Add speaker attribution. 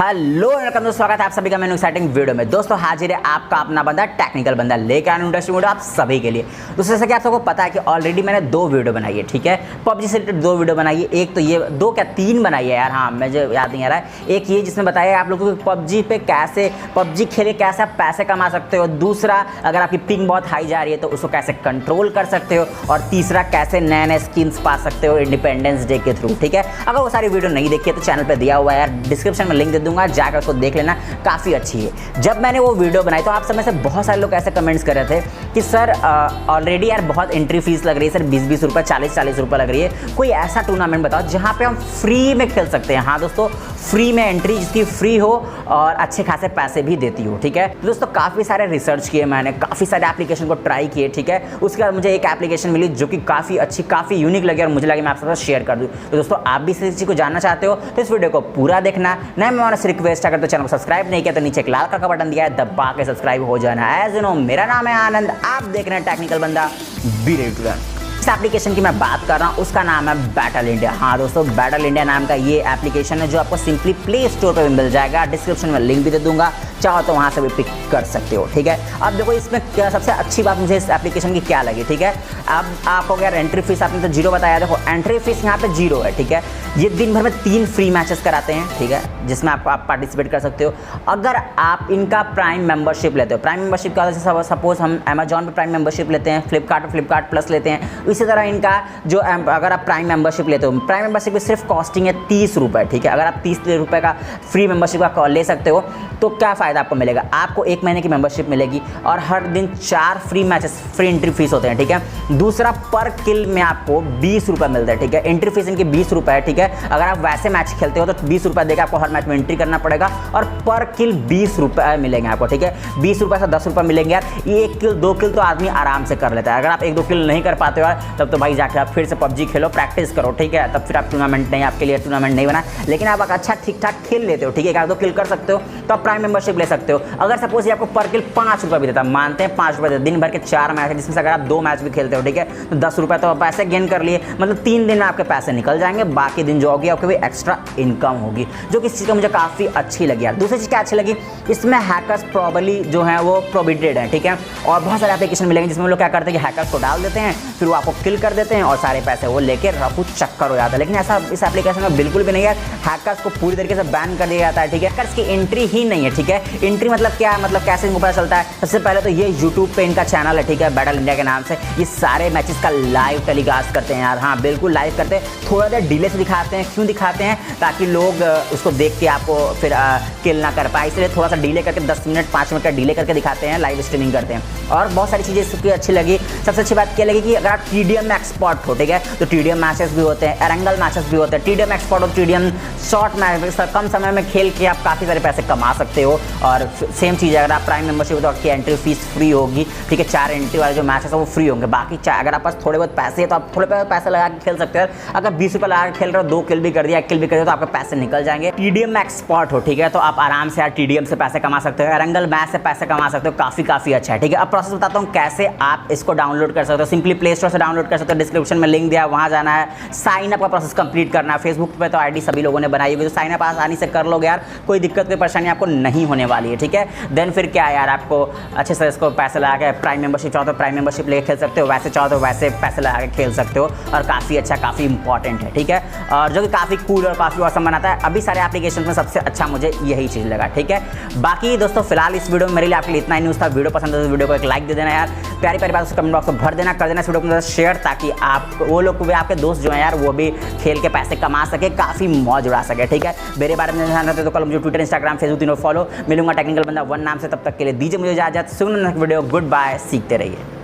Speaker 1: Hello welcome दोस्तों, स्वागत है आप सभी का मेरे एक्साइटिंग वीडियो में। दोस्तों हाजिर है आपका अपना बंदा टेक्निकल बंदा लेकर आया इंडस्ट्री वीडियो आप सभी के लिए। दोस्तों जैसे कि आप सबको पता है कि ऑलरेडी मैंने 2 वीडियो बनाई है, ठीक है। पबजी से रिलेटेड 2 वीडियो बनाई है। एक तो ये 2 क्या 3 बनाई है यार, हाँ मुझे याद नहीं आ रहा है। एक ये जिसमें बताया आप लोगों को पबजी पे कैसे पबजी खेले कैसे आप पैसे कमा सकते हो। दूसरा अगर आपकी पिंग बहुत हाई जा रही है तो उसको कैसे कंट्रोल कर सकते हो। और तीसरा कैसे नए नए स्किन्स पा सकते हो इंडिपेंडेंस डे के थ्रू, ठीक है। अगर वो सारी वीडियो नहीं देखी है तो चैनल पर दिया हुआ है यार, डिस्क्रिप्शन में लिंक दे दूंगा, जाकर उसको देख लेना, काफ़ी अच्छी है। जब मैंने वो वीडियो बनाई तो आप सब में से बहुत सारे लोग ऐसे कमेंट्स कर रहे थे कि सर ऑलरेडी यार बहुत एंट्री फीस लग रही है सर, 20-20 रुपये 40-40 रुपये लग रही है, कोई ऐसा टूर्नामेंट बताओ जहाँ पे हम फ्री में खेल सकते हैं। हाँ दोस्तों, फ्री में एंट्री जिसकी फ्री हो और अच्छे खासे पैसे भी देती हो, ठीक है। तो दोस्तों काफ़ी सारे रिसर्च किए मैंने, काफ़ी सारे एप्लीकेशन को ट्राई किए, ठीक है। उसके बाद मुझे एक एप्लीकेशन मिली जो कि काफ़ी अच्छी, काफ़ी यूनिक लगी और मुझे लगे मैं आपके साथ शेयर कर दूँ। तो दोस्तों आप भी इस चीज़ को जानना चाहते हो तो इस वीडियो को पूरा देखना। नहीं मैं से रिक्वेस्ट अगर तो चैनल को सब्सक्राइब नहीं किया तो नीचे एक लाल कलर का बटन दिया है, दबा के सब्सक्राइब हो जाना। एज यू नो मेरा नाम है आनंद, आप देख रहे हैं टेक्निकल बंदा, बी रेडी टू लर्न। इस एप्लीकेशन की मैं बात कर रहा हूँ उसका नाम है बैटल इंडिया। हाँ दोस्तों, बैटल इंडिया नाम का ये एप्लीकेशन है जो आपको सिंपली प्ले स्टोर पर भी मिल जाएगा। डिस्क्रिप्शन में लिंक भी दे दूंगा, चाहो तो वहाँ से भी पिक कर सकते हो, ठीक है। अब देखो इसमें सबसे अच्छी बात मुझे इस एप्लीकेशन की क्या लगी, ठीक है। अब आपको अगर एंट्री फीस आपने तो 0 बताया, देखो एंट्री फीस यहाँ पे 0 है, ठीक है। ये दिन भर में 3 फ्री मैचेस कराते हैं, ठीक है, जिसमें आप पार्टिसिपेट कर सकते हो अगर आप इनका प्राइम मेंबरशिप लेते हो। प्राइम मेंबरशिप का जैसे सपोज हम अमेजॉन पे प्राइम मेंबरशिप लेते हैं, फ्लिपकार्ट प्लस लेते हैं, इसी तरह इनका जो अगर आप प्राइम मेंबरशिप लेते हो, प्राइम मेंबरशिप की सिर्फ कॉस्टिंग है 30 रुपये, ठीक है। अगर आप 30 रुपये का फ्री मेंबरशिप का ले सकते हो तो क्या फ़ायदा आपको मिलेगा, आपको 1 महीने की मेंबरशिप मिलेगी और हर दिन 4 free matches, free entry fees होते हैं, ठीक है। दूसरा पर किल में आपको 20 रुपये मिलते हैं, ठीक है। एंट्री फीस इनकी 20 रुपये है, ठीक है। अगर आप वैसे मैच खेलते हो तो 20 रुपये देकर आपको हर मैच में एंट्री करना पड़ेगा और पर किल 20 रुपये मिलेंगे आपको, ठीक है। 20 रुपये से 10 रुपये मिलेंगे यार। ये 1 किल 2 किल तो आदमी आराम से कर लेता है। अगर आप 1-2 किल नहीं कर पाते हो यार तब तो भाई जाके आप फिर से पबजी खेलो, प्रैक्टिस करो, ठीक है। तब फिर आप टूर्नामेंट नहीं, आपके लिए टूर्नामेंट नहीं बना, लेकिन आप अच्छा ठीक ठाक खेल लेते हो, ठीक है। 1-2 किल कर सकते हो तो आप प्राइम मेंबरशिप ले सकते हो। अगर सपोज ये आपको पर किल 5 रुपये भी देता, मानते हैं 5 रुपये देते, दिन भर के 4 मैच है जिसमें से अगर आप 2 मैच भी खेलते हो, ठीक है, तो 10 रुपये तो पैसे गेन कर लिए, मतलब 3 दिन में आपके पैसे निकल जाएंगे। बाकी दिन जो होगी आपको भी एक्स्ट्रा इनकम होगी, जो कि इस चीज़ का मुझे काफ़ी अच्छी लगी यार। दूसरी चीज़ क्या अच्छी लगी, इसमें हैकर्स प्रॉबली जो है वो प्रोहिबिटेड है, ठीक है। और बहुत सारे एप्लीकेशन मिलेंगे जिसमें लोग क्या करते हैं कि हैकर्स को डाल देते हैं, फिर वो आपको किल कर देते हैं और सारे पैसे वो लेकर रफू चक्कर हो जाता है। लेकिन ऐसा इस एप्लीकेशन में बिल्कुल भी नहीं है, हैकर्स को पूरी तरीके से बैन कर दिया जाता है, ठीक है। हैकर्स की एंट्री ही नहीं है, ठीक है। एंट्री मतलब क्या है, मतलब कैसे इनको पता चलता है। सबसे पहले तो ये यूट्यूब पे इनका चैनल है, ठीक है, बैटल इंडिया के नाम से। ये सारे मैचेस का लाइव टेलीकास्ट करते हैं यार, हाँ बिल्कुल लाइव करते हैं। थोड़ा देर डिले से दिखाते हैं, क्यों दिखाते हैं, ताकि लोग उसको देख के आपको फिर किल ना कर पाए, इसलिए थोड़ा सा डिले करके 10 मिनट 5 मिनट का डिले करके दिखाते हैं, लाइव स्ट्रीमिंग करते हैं। और बहुत सारी चीज़ें इसकी अच्छी लगी। सबसे अच्छी बात क्या लगी कि अगर आप टीडीएम में एक्सपर्ट हो, ठीक है, तो टीडीएम मैचेस भी होते हैं, एरेंगल मैचेस भी होते हैं। टीडीएम एक्सपर्ट और टीडीएम शॉर्ट मैच कम समय में खेल के आप काफ़ी सारे पैसे कमा सकते हो। और सेम चीज़ है, अगर आप प्राइम मेंबरशिप हो तो आपकी एंट्री फीस फ्री होगी, ठीक है। 4 एंट्री वाले जो मैचेस है वो फ्री होंगे। बाकी अगर आप पास थोड़े बहुत पैसे है तो आप थोड़े बहुत पैसे लगा के खेल सकते हो। अगर 20 रुपये लगा के खेल रहे हो, 2 किल भी कर दिया, 1 किल भी कर दिया तो आपके पैसे निकल जाएंगे। टीडीएम में एक्सपर्ट हो, ठीक है, तो आप आराम से यार टीडीएम से पैसे कमा सकते हो, एरेंगल मैच से पैसे कमा सकते हो, काफ़ी अच्छा है, ठीक है। अब प्रोसेस बताता हूँ कैसे आप इसको डाउनलोड कर सकते हो। सिंपली प्ले स्टोर से डाउनलोड कर सकते हो, डिस्क्रिप्शन में लिंक दिया है, वहाँ जाना है, साइन अप का प्रोसेस कंप्लीट करना है। फेसबुक पे तो आईडी सभी लोगों ने बनाई होगी, तो साइन अप आसानी से कर लोगे यार, कोई दिक्कत कोई परेशानी आपको नहीं होने वाली है, ठीक है। देन फिर क्या यार, आपको अच्छे से इसको पैसे लगा के प्राइम मेंबरशिप चाहो तो प्राइम मेंबरशिप लेके खेल सकते हो, वैसे चाहो तो वैसे पैसे लगा के खेल सकते हो। और काफ़ी अच्छा, काफ़ी इंपॉर्टेंट है, ठीक है, और जो कि काफ़ी कूल और काफ़ी औसम बनाता है। अभी सारे एप्लीकेशन में सबसे अच्छा मुझे यही चीज़ लगा, ठीक है। बाकी दोस्तों फिलहाल इस वीडियो में मेरे लिए आपके लिए इतना ही न्यूज़ था। वीडियो पसंद है तो वीडियो को एक लाइक दे देना यार, प्यारी प्यारी बात कमेंट बॉक्स में भर देना, कर देना इस वीडियो को शेयर, ताकि आप वो लोग को भी, आपके दोस्त जो है यार, वो भी खेल के पैसे कमा सके, काफ़ी मौज उड़ा सके, ठीक है। मेरे बारे में जानना चाहते तो कल मुझे ट्विटर इंस्टाग्राम फेसबुक तीनों फॉलो। मिलूंगा टेक्निकल बंदा 1 नाम से, तब तक के लिए दीजिए मुझे इजाजत। सुनने वीडियो, गुड बाय, सीखते रहिए।